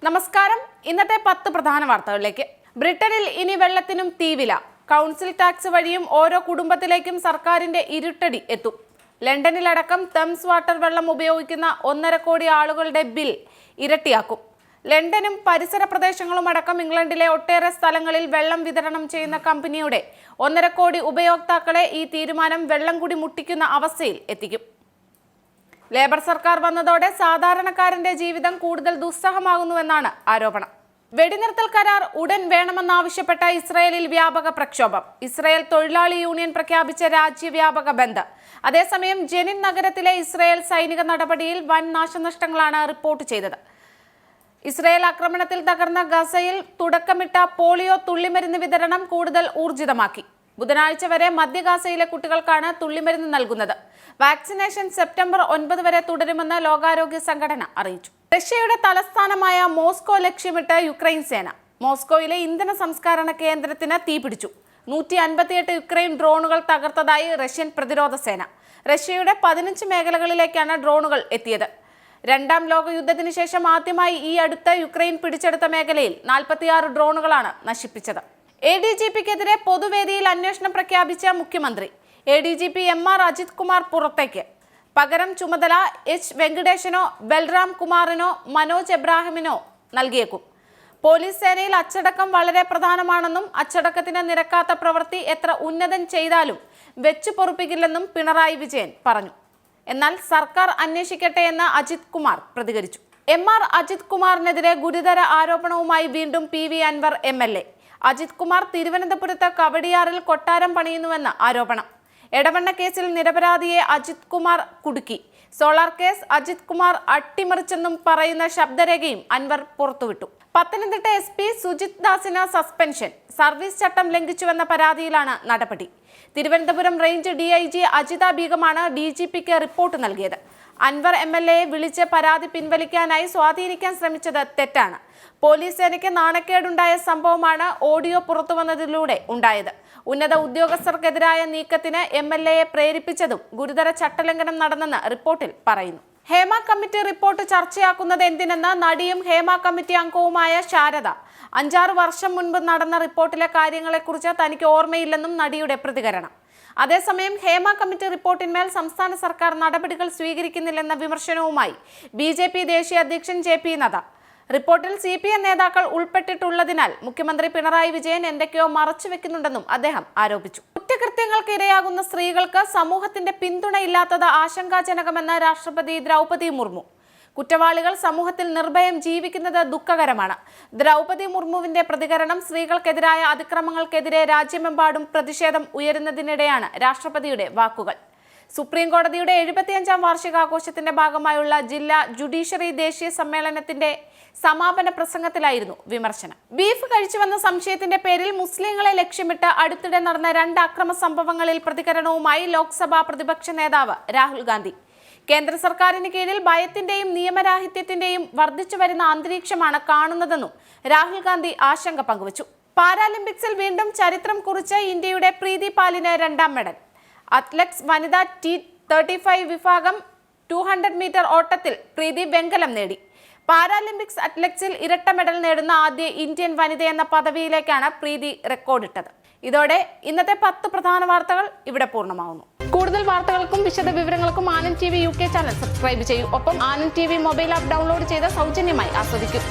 നമസ്കാരം. ഇന്നത്തെ 10 പ്രധാന വാർത്തകളിലേക്ക്. ബ്രിട്ടനിൽ ഇനി വെള്ളത്തിനും തീവില. കൗൺസിൽ ടാക്സ് വഴിയും ഓരോ കുടുംബത്തിലേക്കും സർക്കാരിന്റെ ഇരുട്ടടി എത്തും. ലണ്ടനിലടക്കം തംസ് വാട്ടർ വെള്ളം ഉപയോഗിക്കുന്ന 1.5 കോടി ആളുകളുടെ ബിൽ ഇരട്ടിയാക്കും. ലണ്ടനും പരിസര പ്രദേശങ്ങളും അടക്കം ഇംഗ്ലണ്ടിലെ ഒട്ടേറെ സ്ഥലങ്ങളിൽ വെള്ളം വിതരണം ചെയ്യുന്ന കമ്പനിയുടെ 1.5 കോടി ഉപയോക്താക്കളെ ഈ തീരുമാനം വെള്ളം കൂടി മുട്ടിക്കുന്ന അവസ്ഥയിൽ എത്തിക്കും. ലേബർ സർക്കാർ വന്നതോടെ സാധാരണക്കാരന്റെ ജീവിതം കൂടുതൽ ദുസ്സഹമാകുന്നുവെന്നാണ് ആരോപണം. വെടിനിർത്തൽ കരാർ ഉടൻ വേണമെന്നാവശ്യപ്പെട്ട ഇസ്രയേലിൽ വ്യാപക പ്രക്ഷോഭം. ഇസ്രയേൽ തൊഴിലാളി യൂണിയൻ പ്രഖ്യാപിച്ച രാജ്യവ്യാപക ബന്ദ്. അതേസമയം ജെനിൻ നഗരത്തിലെ ഇസ്രയേൽ സൈനിക നടപടിയിൽ വൻ നാശനഷ്ടങ്ങളാണ് റിപ്പോർട്ട് ചെയ്തത്. ഇസ്രയേൽ ആക്രമണത്തിൽ തകർന്ന ഗസയിൽ തുടക്കമിട്ട പോളിയോ തുള്ളിമരുന്ന് വിതരണം കൂടുതൽ ഊർജിതമാക്കി. ബുധനാഴ്ച വരെ മധ്യ ഗാസയിലെ കുട്ടികൾക്കാണ് തുള്ളിമരുന്ന് നൽകുന്നത്. വാക്സിനേഷൻ സെപ്റ്റംബർ 9 വരെ തുടരുമെന്ന് ലോകാരോഗ്യ സംഘടന അറിയിച്ചു. റഷ്യയുടെ തലസ്ഥാനമായ മോസ്കോ ലക്ഷ്യമിട്ട് യുക്രൈൻ സേന. മോസ്കോയിലെ ഇന്ധന സംസ്കരണ കേന്ദ്രത്തിന് തീപിടിച്ചു. 158 യുക്രൈൻ ഡ്രോണുകൾ തകർത്തതായി റഷ്യൻ പ്രതിരോധ സേന. റഷ്യയുടെ 15 മേഖലകളിലേക്കാണ് ഡ്രോണുകൾ എത്തിയത്. രണ്ടാം ലോക യുദ്ധത്തിന് ശേഷം ആദ്യമായി ഈ അടുത്ത് യുക്രൈൻ പിടിച്ചെടുത്ത മേഖലയിൽ 46 ഡ്രോണുകളാണ് നശിപ്പിച്ചത്. ADGPക്കെതിരെ പൊതുവേദിയിൽ അന്വേഷണം പ്രഖ്യാപിച്ച മുഖ്യമന്ത്രി. ADGP MR അജിത് കുമാർ പുറത്തേക്ക്. പകരം ചുമതല എച്ച് വെങ്കടേശനോ ബൽറാം കുമാറിനോ മനോജ് എബ്രാഹിമിനോ നൽകിയേക്കും. പോലീസ് സേനയിൽ അച്ചടക്കം വളരെ പ്രധാനമാണെന്നും അച്ചടക്കത്തിന് നിരക്കാത്ത പ്രവൃത്തി എത്ര ഉന്നതൻ ചെയ്താലും വെച്ചു പൊറുപ്പിക്കില്ലെന്നും പിണറായി വിജയൻ പറഞ്ഞു. എന്നാൽ സർക്കാർ അന്വേഷിക്കട്ടെ എന്ന് അജിത് കുമാർ പ്രതികരിച്ചു. MR അജിത് കുമാറിനെതിരെ ഗുരുതര ആരോപണവുമായി വീണ്ടും PV അൻവർ MLA. അജിത് കുമാർ തിരുവനന്തപുരത്ത് കവടിയാറിൽ കൊട്ടാരം പണിയുന്നുവെന്ന് ആരോപണം. എടവണ്ണ കേസിൽ നിരപരാധിയെ അജിത് കുമാർ കുടുക്കി. സോളാർ കേസ് അജിത് കുമാർ അട്ടിമറിച്ചെന്നും പറയുന്ന ശബ്ദരേഖയും അൻവർ പുറത്തുവിട്ടു. പത്തനംതിട്ട SP സുജിത് ദാസിന് സസ്പെൻഷൻ. സർവീസ് ചട്ടം ലംഘിച്ചുവെന്ന പരാതിയിലാണ് നടപടി. തിരുവനന്തപുരം റേഞ്ച് DIG അജിത ബീഗമാണ് DGPക്ക് റിപ്പോർട്ട് നൽകിയത്. അൻവർ MLAയെ വിളിച്ച് പരാതി പിൻവലിക്കാനായി സ്വാധീനിക്കാൻ ശ്രമിച്ചത് തെറ്റാണ്. പോലീസ് സേനയ്ക്ക് നാണക്കേടുണ്ടായ സംഭവമാണ് ഓഡിയോ പുറത്തുവന്നതിലൂടെ ഉണ്ടായത്. ഉന്നത ഉദ്യോഗസ്ഥർക്കെതിരായ നീക്കത്തിന് MLAയെ പ്രേരിപ്പിച്ചതും ഗുരുതര ചട്ടലംഘനം നടന്നെന്ന് റിപ്പോർട്ടിൽ പറയുന്നു. ഹേമ കമ്മിറ്റി റിപ്പോർട്ട് ചർച്ചയാക്കുന്നത് എന്തിനെന്ന് നടിയും ഹേമ കമ്മിറ്റി അംഗവുമായ ശാരദ. 5-6 വർഷം മുൻപ് നടന്ന റിപ്പോർട്ടിലെ കാര്യങ്ങളെക്കുറിച്ച് തനിക്ക് ഓർമ്മയില്ലെന്നും നടിയുടെ പ്രതികരണം. അതേസമയം ഹേമ കമ്മിറ്റി റിപ്പോർട്ടിന്മേൽ സംസ്ഥാന സർക്കാർ നടപടികൾ സ്വീകരിക്കുന്നില്ലെന്ന വിമർശനവുമായി BJP ദേശീയ അധ്യക്ഷൻ JP നദ്ദ. റിപ്പോർട്ടിൽ CPM നേതാക്കൾ ഉൾപ്പെട്ടിട്ടുള്ളതിനാൽ മുഖ്യമന്ത്രി പിണറായി വിജയൻ എന്തൊക്കെയോ മറച്ചുവെക്കുന്നുണ്ടെന്നും അദ്ദേഹം ആരോപിച്ചു. കുറ്റകൃത്യങ്ങൾക്ക് ഇരയാകുന്ന സ്ത്രീകൾക്ക് സമൂഹത്തിന്റെ പിന്തുണയില്ലാത്തത് ആശങ്കാജനകമെന്ന് രാഷ്ട്രപതി ദ്രൗപദി മുർമു. കുറ്റവാളികൾ സമൂഹത്തിൽ നിർഭയം ജീവിക്കുന്നത് ദുഃഖകരമാണ്. ദ്രൗപദി മുർമുവിന്റെ പ്രതികരണം സ്ത്രീകൾക്കെതിരായ അതിക്രമങ്ങൾക്കെതിരെ രാജ്യമെമ്പാടും പ്രതിഷേധം ഉയരുന്നതിനിടെയാണ് രാഷ്ട്രപതിയുടെ വാക്കുകൾ. സുപ്രീം കോടതിയുടെ 75ാം വാർഷികാഘോഷത്തിന്റെ ഭാഗമായുള്ള ജില്ലാ ജുഡീഷ്യറി ദേശീയ സമ്മേളനത്തിന്റെ സമാപന പ്രസംഗത്തിലായിരുന്നു വിമർശനം. ബീഫ് കഴിച്ചുവെന്ന സംശയത്തിന്റെ പേരിൽ മുസ്ലിങ്ങളെ ലക്ഷ്യമിട്ട് അടുത്തിടെ നടന്ന 2 അക്രമ സംഭവങ്ങളിൽ പ്രതികരണവുമായി ലോക്സഭാ പ്രതിപക്ഷ നേതാവ് രാഹുൽ ഗാന്ധി. കേന്ദ്ര സർക്കാരിന് കീഴിൽ ഭയത്തിന്റെയും നിയമരാഹിത്യത്തിന്റെയും വർദ്ധിച്ചു വരുന്ന അന്തരീക്ഷമാണ് കാണുന്നതെന്നും രാഹുൽ ഗാന്ധി ആശങ്ക പങ്കുവച്ചു. പാരാലിമ്പിക്സിൽ വീണ്ടും ചരിത്രം കുറിച്ച് ഇന്ത്യയുടെ പ്രീതി പാലിന് 2ാം മെഡൽ. അത്ലറ്റ്സ് വനിതാ T35 വിഭാഗം 200 മീറ്റർ ഓട്ടത്തിൽ പ്രീതി വെങ്കലം നേടി. പാരാലിമ്പിക്സ് അത്ലറ്റ്സിൽ ഇരട്ട മെഡൽ നേടുന്ന ആദ്യ ഇന്ത്യൻ വനിതയെന്ന പദവിയിലേക്കാണ് പ്രീതി റെക്കോർഡിട്ടത്. ഇതോടെ ഇന്നത്തെ 10 പ്രധാന വാർത്തകൾ ഇവിടെ പൂർണ്ണമാവുന്നു. കൂടുതൽ വാർത്തകൾക്കും വിശദ വിവരങ്ങൾക്കും Anand TV UK channel subscribe ചെയ്യൂ. ഒപ്പം Anand TV mobile app download ചെയ്ത് സൗജന്യമായി ആസ്വദിക്കൂ.